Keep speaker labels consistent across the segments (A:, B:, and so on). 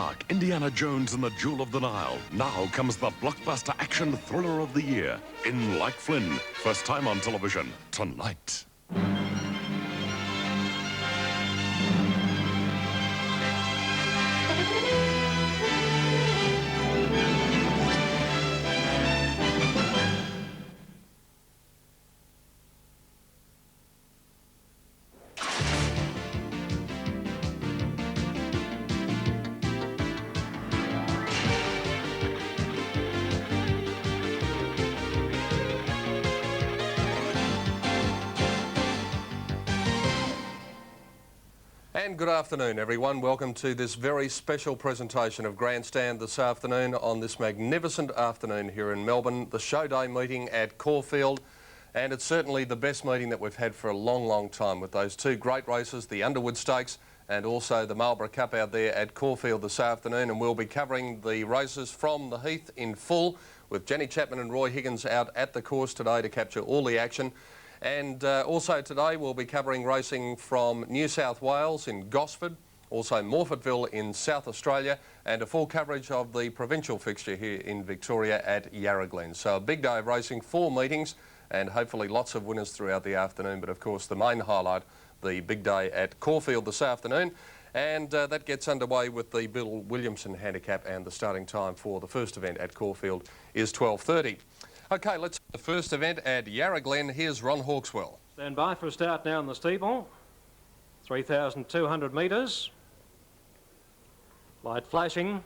A: Monarch, Indiana Jones and the Jewel of the Nile. Now comes the blockbuster action thriller of the year, In Like Flynn. First time on television tonight.
B: And good afternoon, everyone. Welcome to this very special presentation of Grandstand this afternoon on this magnificent afternoon here in Melbourne, the show day meeting at Caulfield. And it's certainly the best meeting that we've had for a long, long time with those two great races, the Underwood Stakes and also the Marlborough Cup out there at Caulfield this afternoon. And we'll be covering the races from the Heath in full with Jenny Chapman and Roy Higgins out at the course today to capture all the action. And also today we'll be covering racing from New South Wales in Gosford, also Morfettville in South Australia, and a full coverage of the provincial fixture here in Victoria at Yarra Glen. So a big day of racing, 4 meetings, and hopefully lots of winners throughout the afternoon. But of course the main highlight, the big day at Caulfield this afternoon. And that gets underway with the Bill Williamson handicap, and the starting time for the first event at Caulfield is 12:30. OK, let's the first event at Yarra Glen. Here's Ron Hawkswell.
C: Stand by for a start now in the steeple. 3,200 metres. Light flashing.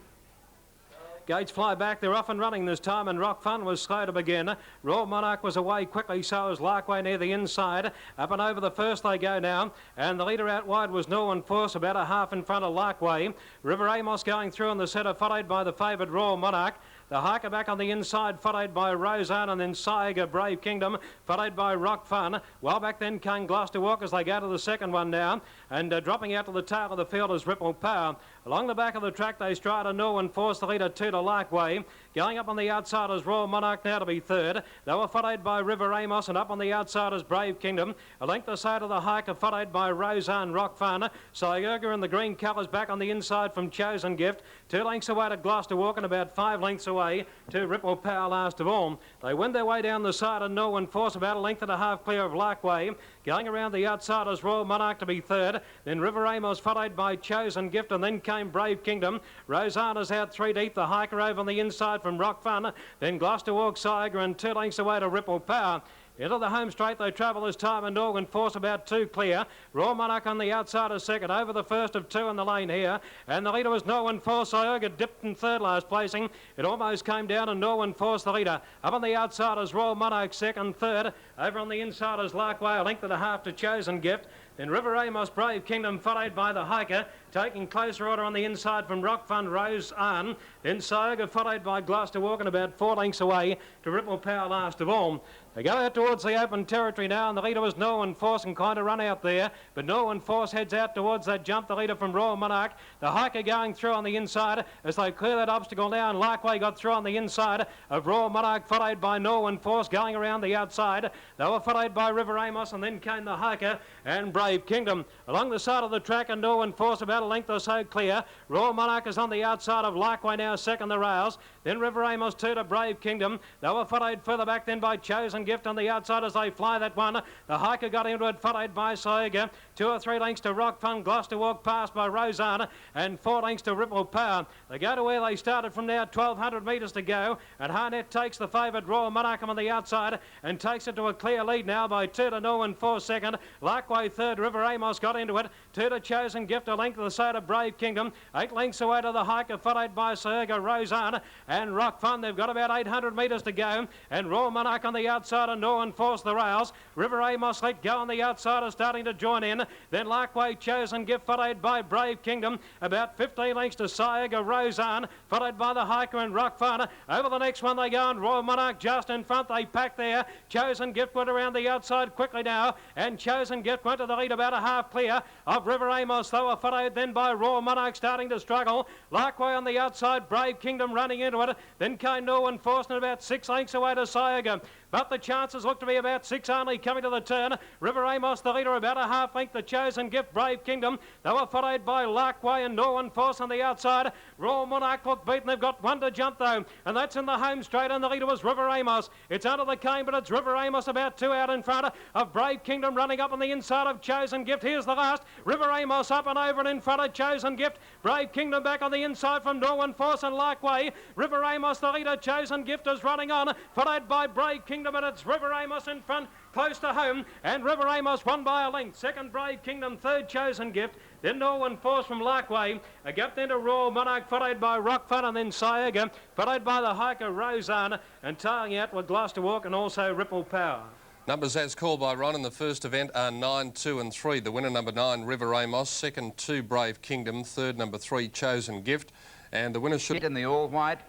C: Gates fly back, they're off and running this time, and Rock Fun was slow to begin. Royal Monarch was away quickly, so was Larkway near the inside. Up and over the first they go now, and the leader out wide was Norman Force, about a half in front of Larkway. River Amos going through in the centre, followed by the favoured Royal Monarch. The Hiker back on the inside, followed by Roseanne, and then Saiga Brave Kingdom, followed by Rock Fun. Well back then came Gloucester Walk as they go to the second one now, and dropping out to the tail of the field is Ripple Power. Along the back of the track they stride a Norman Force, the leader 2 to Larkway. Going up on the outside is Royal Monarch now to be third. They were followed by River Amos, and up on the outside is Brave Kingdom. A length aside of the Hiker, followed by Roseanne, Rock Fun. Saiga in the green colours back on the inside from Chosen Gift. 2 lengths away to Gloucester Walk, and about 5 lengths away to Ripple Power last of all. They win their way down the side of Norman Force, about a length and a half clear of Larkway. Going around the outside is Royal Monarch to be third. Then River Amos followed by Chosen Gift, and then came Brave Kingdom. Roseanne is out 3 deep. The Hiker over on the inside from Rock Fun. Then Gloucester Walk, Saiga, and 2 lengths away to Ripple Power. Into the home straight they travel this time, and Norman Force about 2 clear. Royal Monarch on the outside is second, over the first of 2 in the lane here. And the leader was Norman Force. Saiga dipped in third last placing. It almost came down, and Norman Force the leader. Up on the outside is Royal Monarch second, third. Over on the inside is Larkway, a length and a half to Chosen Gift. Then River Amos, Brave Kingdom, followed by the Hiker. Taking closer order on the inside from Rock Fund, Roseanne. Then Saiga, followed by Gloucester Walk, and about 4 lengths away to Ripple Power last of all. They go out towards the open territory now, and the leader was Norman Force, and kind of run out there. But Norman Force heads out towards that jump, the leader from Royal Monarch. The Hiker going through on the inside as they clear that obstacle now, and Larkway got through on the inside of Royal Monarch, followed by Norman Force going around the outside. They were followed by River Amos, and then came the Hiker and Brave Kingdom. Along the side of the track, and Norman Force about a length or so clear. Royal Monarch is on the outside of Larkway now, second the rails. Then River Amos 2 to Brave Kingdom. They were followed further back then by Chosen Gift on the outside as they fly that one. The Hiker got into it, followed by Saiga. 2 or 3 lengths to Rock Fun. Gloucester Walk passed by Roseanne, and 4 lengths to Ripple Power. They go to where they started from now, 1,200 metres to go, and Harnett takes the favoured Royal Monarch on the outside and takes it to a clear lead now by 2 to Norman Force second. Larkway third. River Amos got into it. 2 to Chosen Gift, a length of the side of Brave Kingdom. 8 lengths away to the Hiker, followed by Saiga, Roseanne, and Rock Fun. They've got about 800 metres to go, and Royal Monarch on the outside, and Norman Force the rails. River Amos let go on the outside, is starting to join in. Then Larkway, Chosen Gift, followed by Brave Kingdom. About 15 lengths to Saiga, Roseanne, followed by the Hiker and Rock Fun. Over the next one they go, and Royal Monarch just in front. They pack there. Chosen Gift went around the outside quickly now, and Chosen Gift went to the lead about a half clear of River Amos. They were followed then by Royal Monarch starting to struggle. Larkway on the outside, Brave Kingdom running into it. Then came Norman Force, and about 6 lengths away to Saiga. but the chances look to be about 6 only coming to the turn. River Amos, the leader, about a half length. The Chosen Gift, Brave Kingdom. They were followed by Larkway and Norwin Force on the outside. Royal Monarch looked beaten. They've got one to jump though, and that's in the home straight, and the leader was River Amos. It's under the cane, but it's River Amos about 2 out in front of Brave Kingdom, running up on the inside of Chosen Gift. Here's the last. River Amos up and over and in front of Chosen Gift. Brave Kingdom back on the inside from Norwin Force and Larkway. River Amos, the leader. Chosen Gift is running on, followed by Brave Kingdom, and it's River Amos in front, close to home, and River Amos won by a length. Second, Brave Kingdom. Third, Chosen Gift. Then Norwin Force from Larkway. A gap then to Royal Monarch, followed by Rock Fun, and then Siaga, followed by the hiker Roseanne, and tailing out with Gloucester Walk and also Ripple Power.
B: Numbers as called by Ron in the first event are 9, 2 and 3. The winner, number 9, River Amos. Second, 2, Brave Kingdom. Third, number 3, Chosen Gift. And the winner should...
D: In the all white.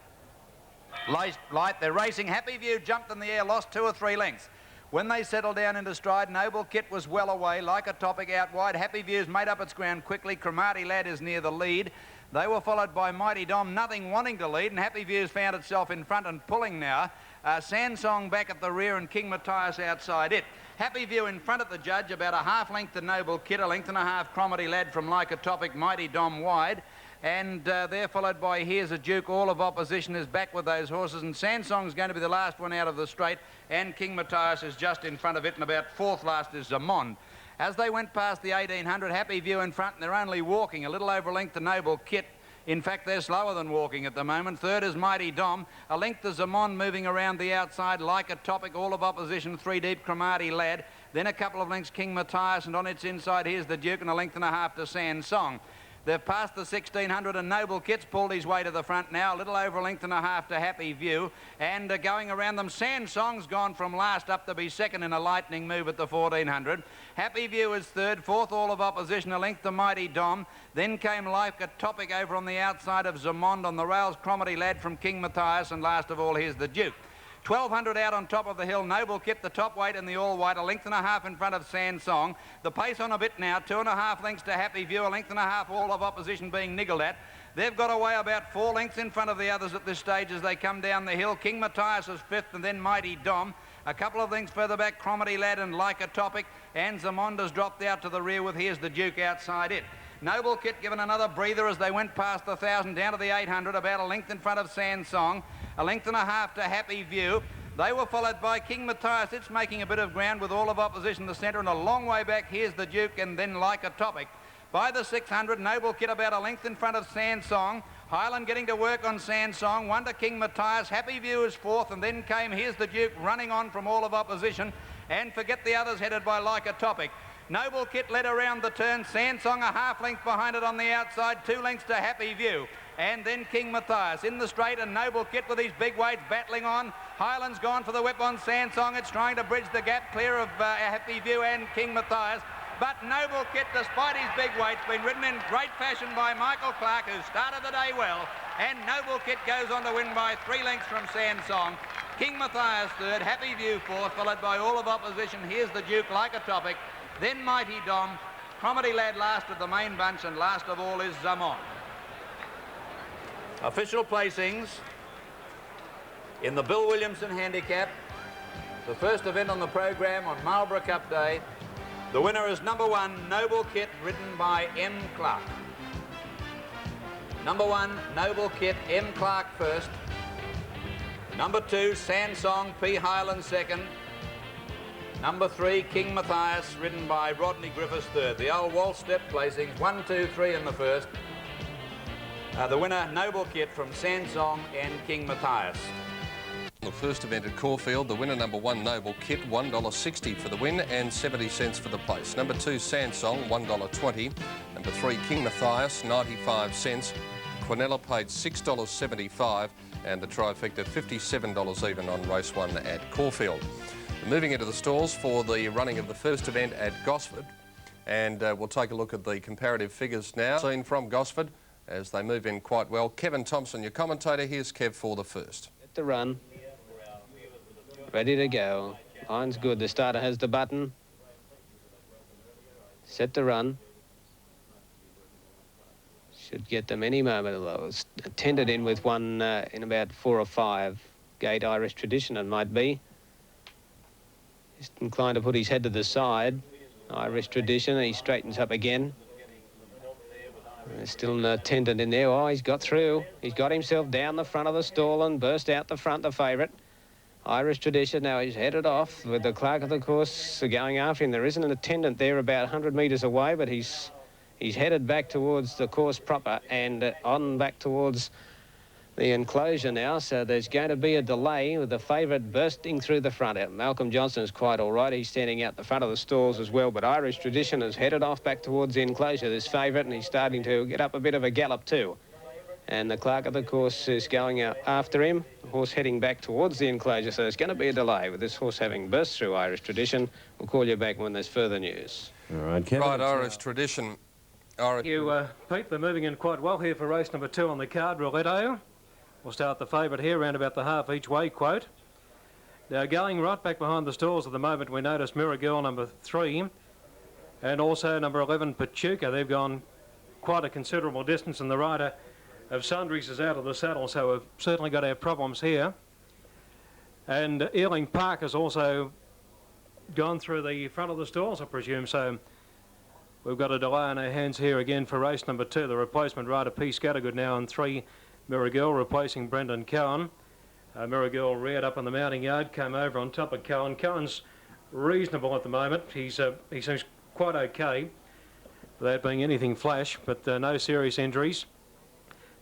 D: Light, they're racing. Happy View jumped in the air, lost 2 or 3 lengths. When they settled down into stride, Noble Kit was well away, like a topic out wide. Happy View's made up its ground quickly. Cromarty Lad is near the lead. They were followed by Mighty Dom, nothing wanting to lead, and Happy View's found itself in front and pulling now. Sansong back at the rear and King Matthias outside it. Happy View in front of the judge, about a half length to Noble Kit, a length and a half Cromarty Lad from Like a Topic, Mighty Dom wide. And they're followed by Here's a Duke. All of opposition is back with those horses, and Sansong's going to be the last one out of the straight, and King Matthias is just in front of it, and about 4th last is Zamond. As they went past the 1800, Happy View in front, and they're only walking a little over a length to Noble Kit. In fact, they're slower than walking at the moment. Third is Mighty Dom. A length to Zamond moving around the outside, Like a Topic. All of opposition, 3 deep, Cromarty Lad. Then a couple of lengths, King Matthias, and on its inside, Here's the Duke, and a length and a half to Sansong. They've passed the 1600, and Noble Kit's pulled his way to the front now, a little over a length and a half to Happy View. And going around them, Sansong's gone from last up to be second in a lightning move at the 1400. Happy View is third, fourth all of opposition, a length to Mighty Dom. Then came Like a Topic over on the outside of Zamond, on the rails, Cromarty Lad from King Matthias, and last of all, Here's the Duke. 1200 out on top of the hill, Noble Kit, the top weight in the all white, a length and a half in front of Sansong. The pace on a bit now, 2.5 lengths to Happy View, a length and a half all of opposition being niggled at. They've got away about 4 lengths in front of the others at this stage as they come down the hill. King Matthias is 5th, and then Mighty Dom. A couple of lengths further back, Cromarty Lad and Like a Topic, and Zamond has dropped out to the rear with Here's the Duke outside it. Noble Kit given another breather as they went past the 1,000 down to the 800, about a length in front of Sansong, a length and a half to Happy View. They were followed by King Matthias. It's making a bit of ground with all of opposition in the centre, and a long way back, Here's the Duke, and then Like a Topic. By the 600, Noble Kit about a length in front of Sansong. Highland getting to work on Sansong. One to King Matthias. Happy View is 4th, and then came Here's the Duke running on from all of opposition. And forget the others headed by Like a Topic. Noble Kit led around the turn. Sansong a half length behind it on the outside. 2 lengths to Happy View. And then King Matthias in the straight, and Noble Kit with his big weights battling on. Highland's gone for the whip on Sansong. It's trying to bridge the gap clear of Happy View and King Matthias. But Noble Kit, despite his big weights, been ridden in great fashion by Michael Clark, who started the day well. And Noble Kit goes on to win by 3 lengths from Sansong. King Matthias third, Happy View fourth, followed by all of opposition. Here's the Duke, Like a Topic. Then Mighty Dom. Cromarty Lad last of the main bunch, and last of all is Zamond. Official placings in the Bill Williamson Handicap, the first event on the program on Marlborough Cup Day. The winner is number 1, Noble Kit, ridden by M. Clark. Number 1, Noble Kit, M. Clark first. Number 2, Sansong, P. Highland second. Number 3, King Matthias, ridden by Rodney Griffiths third. The old waltz step placings, 1, 2, 3 in the first. The winner, Noble Kit from Sansong and King Matthias.
B: The first event at Caulfield, the winner, number 1, Noble Kit, $1.60 for the win and 70 cents for the place. Number 2, Sansong, $1.20. Number 3, King Matthias, 95 cents. Quinella paid $6.75, and the trifecta $57 even on race 1 at Caulfield. Moving into the stalls for the running of the first event at Gosford, and we'll take a look at the comparative figures now seen from Gosford as they move in quite well. Kevin Thompson, your commentator. Here's Kev for the first.
E: At the run. Ready to go. Line's good. The starter has the button. Set to run. Should get them any moment. I was attended in with one in about 4 or 5. Gate Irish Tradition, it might be. Just inclined to put his head to the side. Irish Tradition, he straightens up again. There's still an attendant in there. Oh, he's got through. He's got himself down the front of the stall and burst out the front, the favourite. Irish Tradition, now he's headed off with the clerk of the course going after him. There isn't an attendant there about 100 metres away, but he's headed back towards the course proper and on back towards the enclosure now. So there's going to be a delay with the favourite bursting through the front. Malcolm Johnson is quite all right. He's standing out the front of the stalls as well, but Irish Tradition has headed off back towards the enclosure, this favourite, and he's starting to get up a bit of a gallop too. And the clerk of the course is going out after him, the horse heading back towards the enclosure. So there's going to be a delay with this horse having burst through Irish Tradition. We'll call you back when there's further news.
C: All right, Kevin.
B: Right, Irish Tradition.
C: Thank you, Pete. They're moving in quite well here for race number 2 on the card, Roulette. We'll start the favourite here, around about the half each way quote. Now, going right back behind the stalls at the moment, we notice Mirror Girl number 3 and also number 11, Pachuca. They've gone quite a considerable distance, and the rider of Sundries is out of the saddle, so we've certainly got our problems here. And Ealing Park has also gone through the front of the stalls, I presume, so we've got a delay on our hands here again for race number 2. The replacement rider, P. Scattergood, now on 3, Mirror Girl, replacing Brendan Cowan. Mirror Girl reared up on the mounting yard, came over on top of Cowan. Cowan's reasonable at the moment. He seems quite okay without being anything flash, but no serious injuries.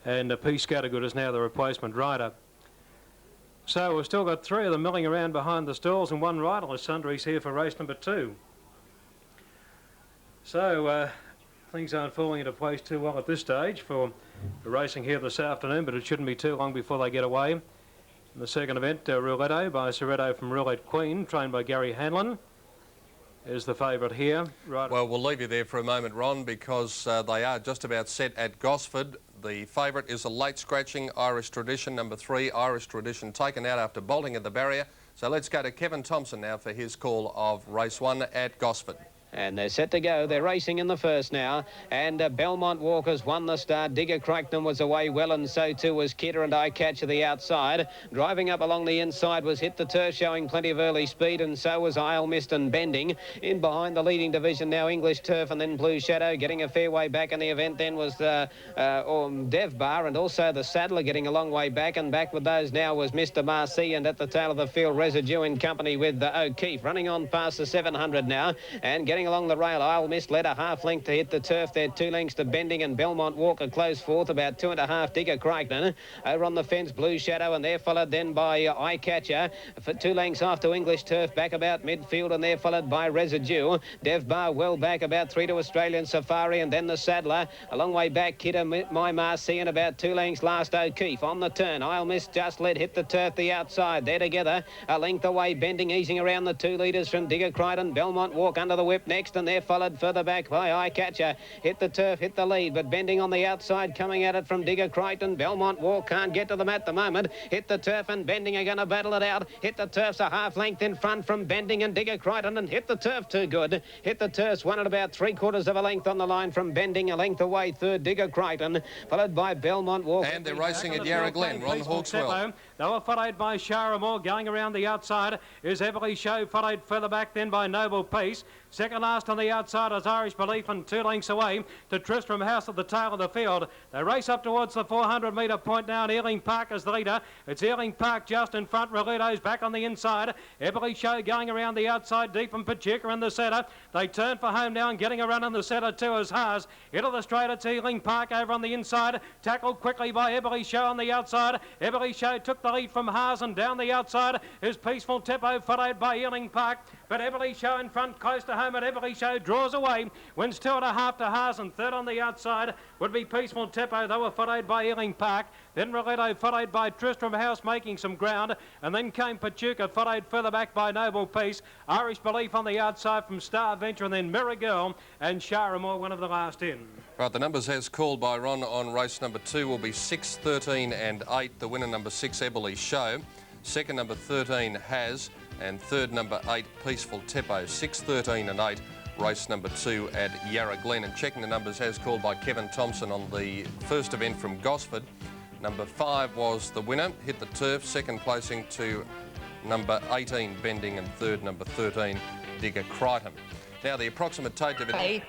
C: And P. Scattergood is now the replacement rider. So we've still got 3 of them milling around behind the stalls, and 1 riderless Sundries here for race number 2. So things aren't falling into place too well at this stage for racing here this afternoon, but it shouldn't be too long before they get away. In the second event, Roulette by Soretto from Roulette Queen, trained by Gary Hanlon, is the favourite here. Right.
B: Well, we'll leave you there for a moment, Ron, because they are just about set at Gosford. The favourite is a late scratching Irish Tradition, number 3, Irish Tradition, taken out after bolting at the barrier. So let's go to Kevin Thompson now for his call of race 1 at Gosford.
E: And they're set to go. They're racing in the first now. And Belmont Walker's won the start. Digger Crichton was away well, and so too was Kidder and Eyecatcher the outside. Driving up along the inside was Hit the Turf, showing plenty of early speed, and so was Isle Mist and Bending. In behind the leading division now, English Turf and then Blue Shadow. Getting a fair way back in the event then was Dev Bar, and also the Saddler getting a long way back. And back with those now was Mr. Marcy, and at the tail of the field, Residue in company with O'Keefe. Running on past the 700 now, and getting along the rail, Isle Mist led a half length to Hit the Turf there, 2 lengths to Bending, and Belmont Walker close fourth, about 2.5 Digger Crichton. Over on the fence, Blue Shadow, and they're followed then by Eyecatcher for 2 lengths off to English Turf, back about midfield, and they're followed by Residue. Dev Bar well back, about 3 to Australian Safari, and then the Saddler a long way back, Kidder, My Marcy, and about 2 lengths last O'Keefe. On the turn, Isle Mist just led Hit the Turf the outside, they're together a length away, Bending easing around the 2 leaders from Digger Crichton. Belmont Walk under the whip next, and they're followed further back by Eyecatcher. Hit the Turf, hit the lead, but Bending on the outside, coming at it from Digger Crichton. Belmont Walk can't get to them at the moment. Hit the Turf and Bending are going to battle it out. Hit the Turf's a half length in front from Bending and Digger Crichton, and Hit the Turf too good. Hit the Turf's won at about 3/4 of a length on the line from Bending, a length away third Digger Crichton, followed by Belmont Walk.
B: And they're racing at Yarra Glen, Ron Hawkswell.
C: They were followed by Sharamore. Going around the outside is Everly Show, followed further back then by Noble Peace. Second last on the outside is Irish Belief, and 2 lengths away to Tristram House at the tail of the field. They race up towards the 400-metre point now, and Ealing Park is the leader. It's Ealing Park just in front. Roletto's back on the inside. Everly Show going around the outside deep, and Pachuca in the centre. They turn for home now, and getting a run in the centre too is Haas. Into the straight, it's Ealing Park over on the inside. Tackled quickly by Everly Show on the outside. Everly Show took the lead from Haas, and down the outside is Peaceful Teppo, followed by Ealing Park. But Everly Show in front, close to home, and Everly Show draws away, wins 2.5 to Haas, and third on the outside would be Peaceful Teppo. They were followed by Ealing Park, then Roletto followed by Tristram House making some ground, and then came Pachuca, followed further back by Noble Peace. Irish Belief on the outside from Star Venture, and then Mirror Girl and Sharamore, one of the last in.
B: Right, the numbers as called by Ron on race number 2 will be 6, 13 and 8. The winner number 6, Everly Show. Second number 13, Has. And third number 8, Peaceful Teppo. 6, 13 and 8. Race number 2 at Yarra Glen. And checking the numbers as called by Kevin Thompson on the first event from Gosford. Number 5 was the winner, Hit the Turf. Second placing to number 18, Bending, and third, number 13, Digger Crichton. Now, the approximate take of it...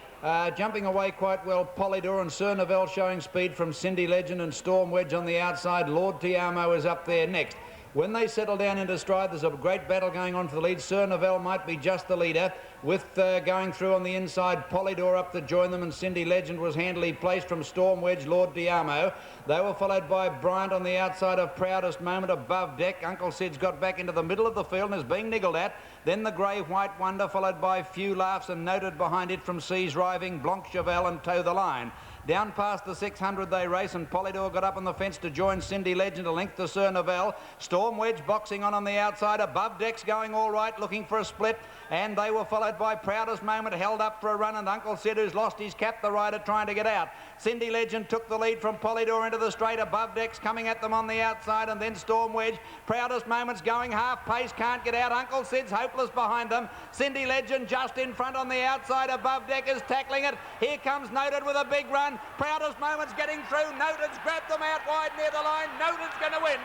D: Jumping away quite well, Polydor and Sir Novell showing speed from Cindy Legend and Storm Wedge on the outside. Lord Tiamo is up there next. When they settle down into stride, there's a great battle going on for the lead. Sir Novell might be just the leader, with going through on the inside, Polydor up to join them, and Cindy Legend was handily placed from Storm Wedge, Lord Diamo. They were followed by Bryant on the outside of Proudest Moment above deck. Uncle Sid's got back into the middle of the field and is being niggled at. Then the Grey White Wonder, followed by Few Laughs, and noted behind it from Seas Riving, Blanc Cheval and Toe the Line. Down past the 600 they race, and Polydor got up on the fence to join Cindy Legend, a length to Sir Novell. Storm Wedge boxing on the outside. Above deck's going all right, looking for a split, and they were followed by Proudest Moment, held up for a run, and Uncle Sid, who's lost his cap, the rider, trying to get out. Cindy Legend took the lead from Polydor into the straight. Above deck's coming at them on the outside, and then Storm Wedge. Proudest Moment's going half pace, can't get out. Uncle Sid's hopeless behind them. Cindy Legend just in front on the outside. Above deck is tackling it. Here comes Noted with a big run. Proudest Moment's getting through. Noted's grabbed them out wide near the line. Noted's going to win.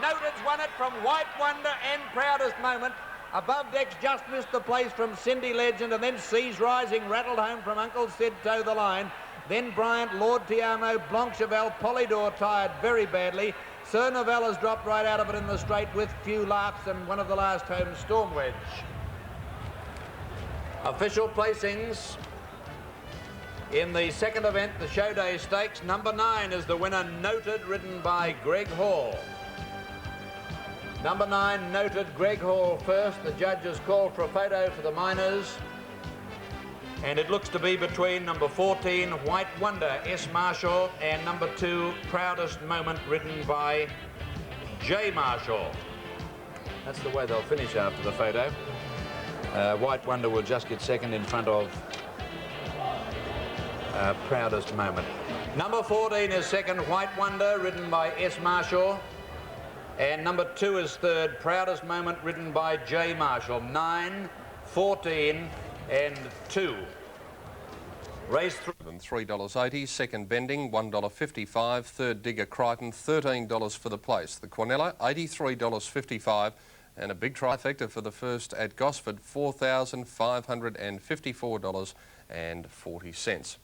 D: Noted's won it from White Wonder and Proudest Moment. Above deck's just missed the place from Cindy Legend, and then Seas Rising rattled home from Uncle Sid, Toe the Line. Then Bryant, Lord Tiamo, Blanc Cheval, Polydor tired very badly. Sir Novell has dropped right out of it in the straight with Few Laughs, and one of the last home, Storm Wedge. Official placings in the second event, the Show Day Stakes. Number 9 is the winner, Noted, ridden by Greg Hall. Number 9, Noted, Greg Hall first. The judges called for a photo for the minors. And it looks to be between number 14, White Wonder, S. Marshall, and number 2, Proudest Moment, ridden by J. Marshall. That's the way they'll finish after the photo. White Wonder will just get second in front of Proudest Moment. Number 14 is second, White Wonder, ridden by S. Marshall. And number 2 is third, Proudest Moment, ridden by J. Marshall. 9, 14 and 2. Race
B: $3.80, second Bending, $1.55, third Digger Crichton, $13 for the place. The Cornella, $83.55, and a big trifecta for the first at Gosford, $4,554.40.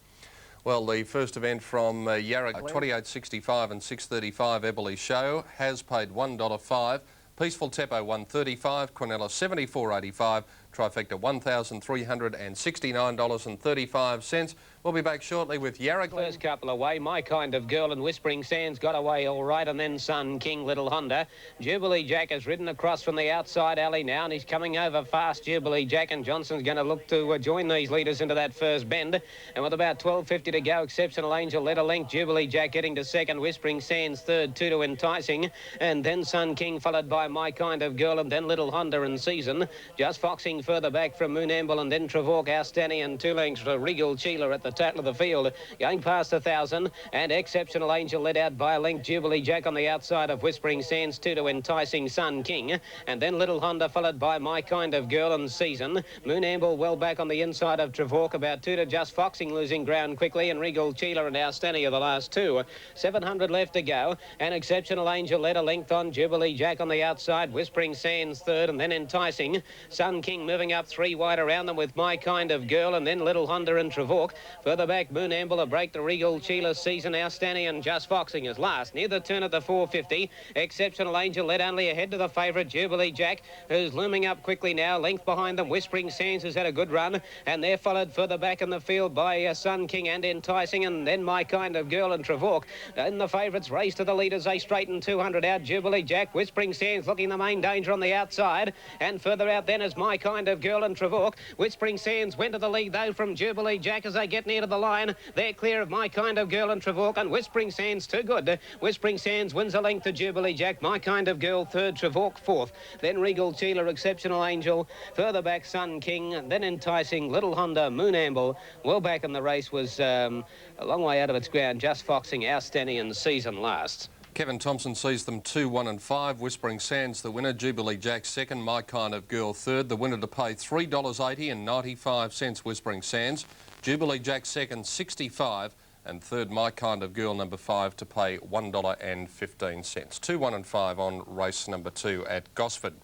B: Well, the first event from Yarra, 28.65 and 6.35 Eberly Show has paid $1.05. Peaceful Teppo $1.35, Quinella $74.85, trifecta $1,369.35. We'll be back shortly with Yarra.
E: First couple away, My Kind of Girl and Whispering Sands got away all right, and then Sun King, Little Honda. Jubilee Jack has ridden across from the outside alley now, and he's coming over fast, Jubilee Jack, and Johnson's going to look to join these leaders into that first bend. And with about 12.50 to go, Exceptional Angel led a length, Jubilee Jack getting to second, Whispering Sands third, 2 to Enticing, and then Sun King followed by My Kind of Girl, and then Little Honda and Season. Just foxing further back from Moon Amble, and then Trevork, Outstanding, and 2 lengths for Regal Cheeler at the tail of the field, going past 1,000, and Exceptional Angel led out by a length, Jubilee Jack on the outside of Whispering Sands, 2 to Enticing Sun King, and then Little Honda followed by My Kind of Girl and Season. Moon Amble well back on the inside of Trevork, about 2 to Just Foxing, losing ground quickly, and Regal Cheeler and Outstanding are the last 2. 700 left to go, and Exceptional Angel led a length on Jubilee Jack on the outside, Whispering Sands third, and then Enticing. Sun King moving up 3 wide around them with My Kind of Girl, and then Little Honda and Trevork. Further back, Moon Amble, a break to Regal Cheeler, Season, Outstanding, and Just Foxing is last. Near the turn at the 450, Exceptional Angel led only ahead to the favourite, Jubilee Jack, who's looming up quickly now. Length behind them, Whispering Sands has had a good run, and they're followed further back in the field by Sun King and Enticing, and then My Kind of Girl and Trevork. And the favourites race to the leaders. They straighten 200 out. Jubilee Jack, Whispering Sands looking the main danger on the outside, and further out then is My Kind of Girl and Trevork. Whispering Sands went to the lead though from Jubilee Jack as they get near to the line. They're clear of My Kind of Girl and Trevork, and Whispering Sands too good. Whispering Sands wins a length to Jubilee Jack. My Kind of Girl third, Trevork fourth. Then Regal Cheeler, Exceptional Angel. Further back, Sun King. And then Enticing, Little Honda, Moon Amble. Well back in the race was a long way out of its ground. Just Foxing, Outstanding, and Season last.
B: Kevin Thompson sees them 2, 1 and 5. Whispering Sands the winner, Jubilee Jack second, My Kind of Girl third. The winner to pay $3.80 and 95 cents, Whispering Sands. Jubilee Jack second, 65, and third My Kind of Girl number 5 to pay $1.15. 2, 1 and 5 on race number 2 at Gosford.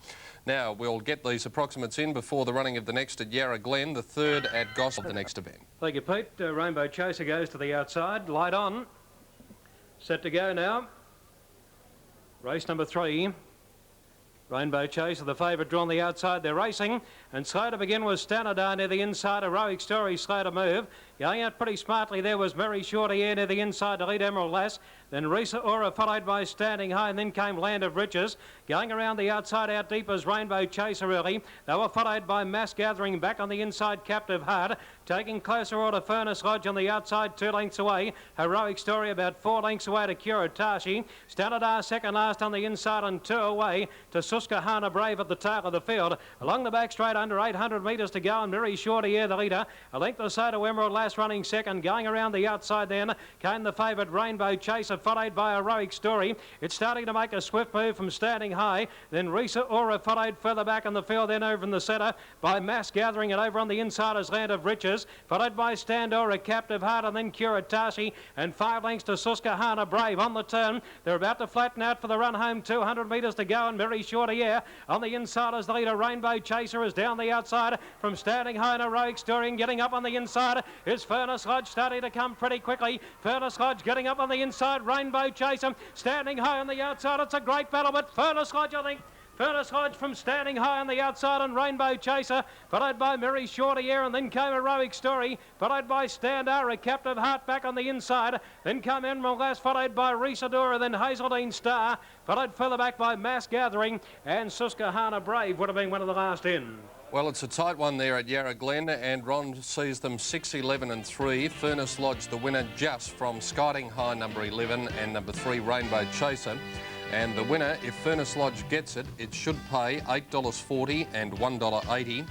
B: Now we'll get these approximates in before the running of the next at Yarra Glen, the third at Gosford, the next event.
C: Thank you, Pete. Rainbow Chaser goes to the outside. Light on. Set to go now. Race number 3. Rainbow Chaser, the favourite, drawn the outside. They're racing, and slow to begin was Standard near the inside. Heroic Story slow to move. Going out pretty smartly there was Mary Shorty Air near the inside to lead Emerald Lass. Then Risa Aura followed by Standing High, and then came Land of Riches. Going around the outside out deep as Rainbow Chaser early. They were followed by Mass Gathering back on the inside, Captive Heart. Taking closer order Furnace Lodge on the outside, 2 lengths away. Heroic Story about 4 lengths away to Kuritashi. Standard second last on the inside and 2 away to Susquehanna Brave at the tail of the field. Along the back straight under 800 metres to go, and Mary Shorty Air the leader. A length or so to Emerald Lass running second. Going around the outside then came the favourite Rainbow Chaser, followed by Heroic Story. It's starting to make a swift move from Standing High. Then Risa Aura followed further back in the field, then over in the centre by Mass Gathering, and over on the inside is Land of Riches, followed by Standora, Captive Heart, and then Kuritashi, and 5 lengths to Susquehanna Brave on the turn. They're about to flatten out for the run home, 200 metres to go, and Mary Shorty Air on the inside as the leader. Rainbow Chaser is down the outside from Standing High, and Heroic Story, and getting up on the inside is Furnace Lodge, starting to come pretty quickly. Furnace Lodge getting up on the inside, Rainbow Chaser Standing High on the outside. It's a great battle, but Furnace Lodge, I think. Furnace Lodge from Standing High on the outside, and Rainbow Chaser, followed by Mary Shorty Air, and then came Heroic Story, followed by Standara, Captive Heart back on the inside, then come Emerald Lass, followed by Risadora, then Hazeldine Star, followed further back by Mass Gathering, and Susquehanna Brave would have been one of the last in.
B: Well, it's a tight one there at Yarra Glen, and Ron sees them 6, 11 and 3. Furnace Lodge the winner just from Standing High number 11 and number 3 Rainbow Chaser. And the winner, if Furnace Lodge gets it, it should pay $8.40 and $1.80.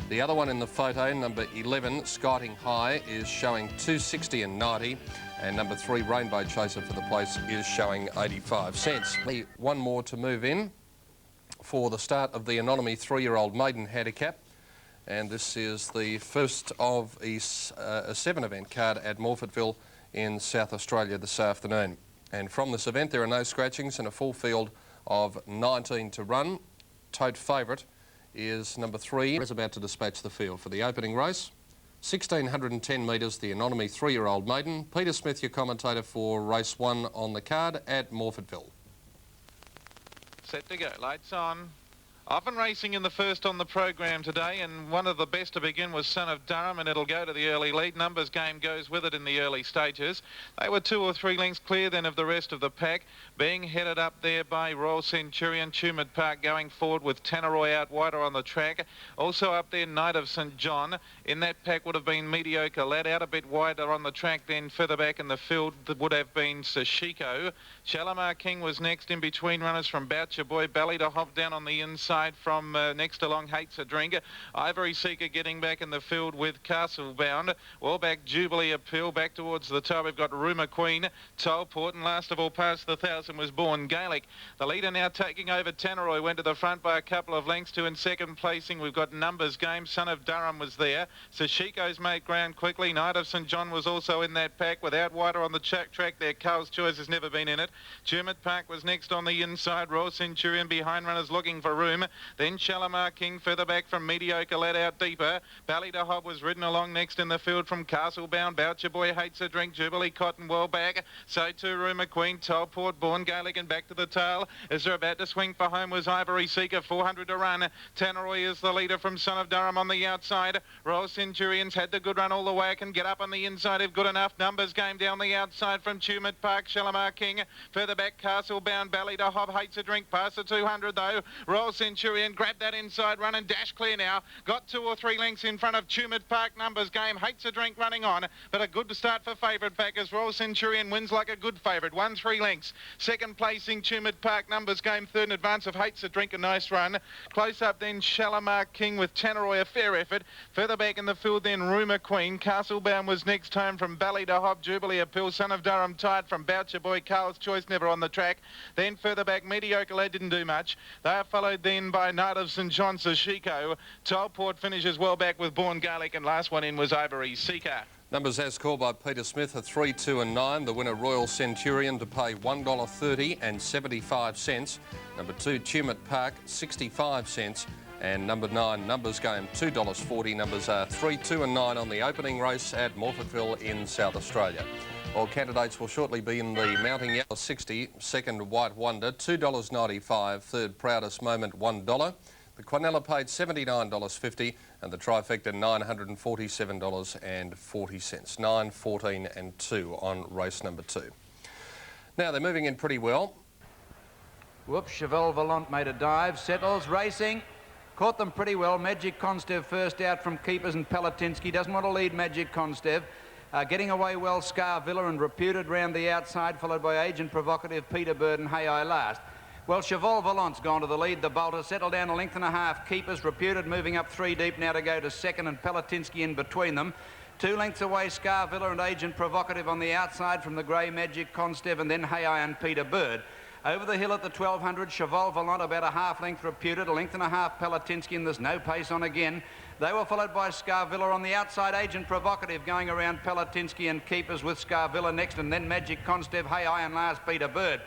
B: The other one in the photo, number 11, Skiting High, is showing $2.60 and $90. And number 3, Rainbow Chaser for the place, is showing 85 cents. One more to move in for the start of the Anonymy 3-year-old maiden handicap. And this is the first of a 7-event card at Morfettville in South Australia this afternoon. And from this event, there are no scratchings and a full field of 19 to run. Tote favourite is number 3. Is about to dispatch the field for the opening race. 1,610 metres, the Anonymy 3-year-old maiden. Peter Smith, your commentator for race 1 on the card at Morfettville.
F: Set to go, lights on. Often racing in the first on the program today, and one of the best to begin was Son of Durham, and it'll go to the early lead. Numbers game goes with it in the early stages. They were 2 or 3 lengths clear then of the rest of the pack, being headed up there by Royal Centurion. Tumid Park going forward with Tanneroy out wider on the track. Also up there, Knight of St John. In that pack would have been Mediocre Lad, out a bit wider on the track. Then further back in the field would have been Sashiko. Shalimar King was next in between runners from Boucher Boy. Bally to Hop down on the inside from next along Hates a Drink. Ivory Seeker getting back in the field with Castle Bound. Well back Jubilee Appeal. Back towards the top we've got Rumour Queen, Tollport, and last of all past the 1,000 was Born Gaelic. The leader now taking over. Tanneroy went to the front by a couple of lengths. To in second placing we've got Numbers Game. Son of Durham was there. Sashiko's made ground quickly. Knight of St John was also in that pack. Without wider on the track there, Carl's Choice has never been in it. Tumid Park was next on the inside. Royal Centurion behind runners looking for room. Then Shalimar King further back from Mediocre Lad out deeper. Bally to Hob was ridden along next in the field from Castle Bound. Boucher Boy Hates a Drink. Jubilee Cotton well back. So too Rumour Queen, Tollport, Born Gaelic, and back to the tail. As they're about to swing for home was Ivory Seeker, 400 to run. Tanneroy is the leader from Son of Durham on the outside. Royal Centurions had the good run all the way. Can get up on the inside if good enough. Numbers game down the outside from Tumid Park. Shalimar King further back. Castle Bound. Bally to Hob Hates a Drink. Past the 200 though. Royal Centurion grabbed that inside run and dash clear now. Got 2 or 3 lengths in front of Tumid Park. Numbers game. Hates a Drink running on, but a good start for favourite backers. Royal Centurion wins like a good favourite. 1-3 lengths. Second placing Tumid Park. Numbers game. Third in advance of Hates a Drink. A nice run. Close up then Shalimar King with Tanneroy. A fair effort. Further back in the field then Rumour Queen. Castlebound was next home from Bally to Hob. Jubilee Appeal. Son of Durham tired from Boucher Boy. Carl's Choice never on the track. Then further back Mediocre Lad didn't do much. They are followed then by Knight of St John, Sashiko. Tollport finishes well back with Born Gaelic, and last one in was Ivory Seeker.
B: Numbers as called by Peter Smith are 3, 2 and 9. The winner Royal Centurion to pay $1.30 and 75 cents. Number 2 Tumut Park 65 cents. And number 9 Numbers Game $2.40. Numbers are 3, 2 and 9 on the opening race at Morphettville in South Australia. All candidates will shortly be in the Mounting Yellow 60, second White Wonder $2.95, third Proudest Moment $1. The Quinella paid $79.50 and the trifecta $947.40. 9, 14 and 2 on race number 2. Now they're moving in pretty well.
D: Whoops, Cheval Volant made a dive, settles, racing. Caught them pretty well. Magic Constev first out from keepers and Palatinsky doesn't want to lead Magic Constev. Getting away well, Scar Villa and Reputed round the outside, followed by Agent Provocative, Peter Bird and Hey I last. Well, Cheval Volant's gone to the lead. The Bolter settled down a length and a half. Keepers, Reputed moving up 3 deep now to go to second and Palatinsky in between them. 2 lengths away, Scar Villa and Agent Provocative on the outside from the grey Magic Constev and then Hey I and Peter Bird. Over the hill at the 1200, Cheval Volant about a half length Reputed, a length and a half Palatinsky, and there's no pace on again. They were followed by Scar Villa on the outside, Agent Provocative going around Palatinsky and keepers with Scar Villa next, and then Magic Constev, Hey I and last Peter Bird.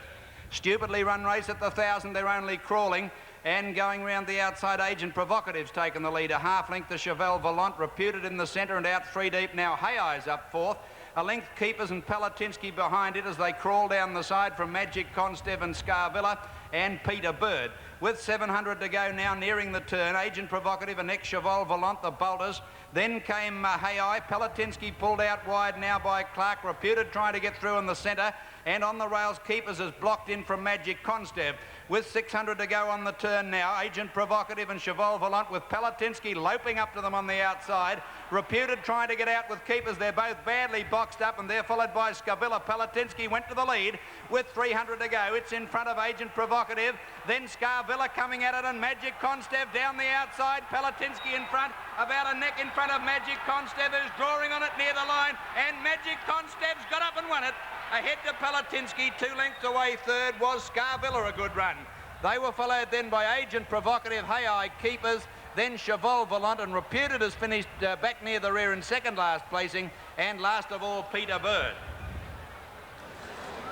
D: Stupidly run race at the 1000, they're only crawling. And going round the outside, Agent Provocative's taken the lead. A half length to Cheval Volant, Reputed in the centre and out 3 deep now. Hey I's up 4th. A length Keepers and Palatinsky behind it as they crawl down the side from Magic Constev and Scar Villa and Peter Bird. With 700 to go now, nearing the turn, Agent Provocative and next Cheval Volant, the Bolters. Then came Hey I. Palatinsky pulled out wide now by Clark. Reputed trying to get through in the centre. And on the rails, Keepers is blocked in from Magic Constev. With 600 to go on the turn now, Agent Provocative and Cheval Volant with Palatinsky loping up to them on the outside. Reputed trying to get out with Keepers. They're both badly boxed up and they're followed by Scavilla. Palatinsky went to the lead with 300 to go. It's in front of Agent Provocative. Then Scavilla coming at it and Magic Constev down the outside. Palatinsky in front, about a neck in front of Magic Constev, who's drawing on it near the line. And Magic Constev's got up and won it. Ahead to Palatinsky, 2 lengths away. Third was Scarvilla, a good run. They were followed then by Agent Provocative, Hey I, Keepers, then Cheval Volant, and Reputed has finished back near the rear in second last placing, and last of all, Peter Bird.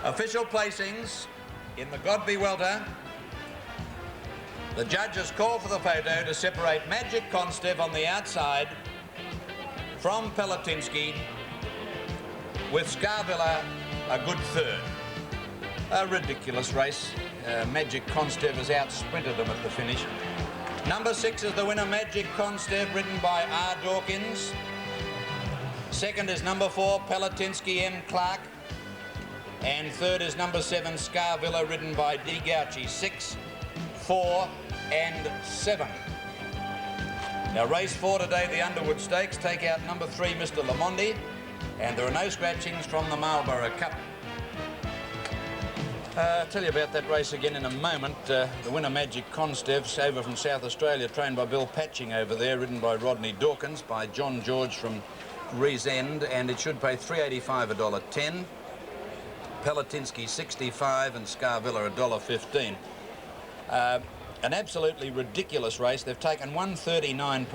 D: Official placings in the Godby Welter. The judges call for the photo to separate Magic Constev on the outside from Palatinsky, with Scarvilla a good third. A ridiculous race. Magic Constev has out-sprinted them at the finish. Number 6 is the winner, Magic Constev, ridden by R. Dawkins. Second is number 4, Palatinsky M. Clark. And third is number 7, Scarvilla, ridden by D. Gauchi. 6, 4 and 7. Now race 4 today, the Underwood Stakes, take out number 3, Mr. Lamondi. And there are no scratchings from the Marlborough Cup. I'll tell you about that race again in a moment. The winner, Magic Constev, over from South Australia, trained by Bill Patching over there, ridden by Rodney Dawkins, by John George from Rees End, and it should pay $3.85, $1.10. Palatinsky 65 and Scarvilla $1.15. An absolutely ridiculous race. They've taken 139.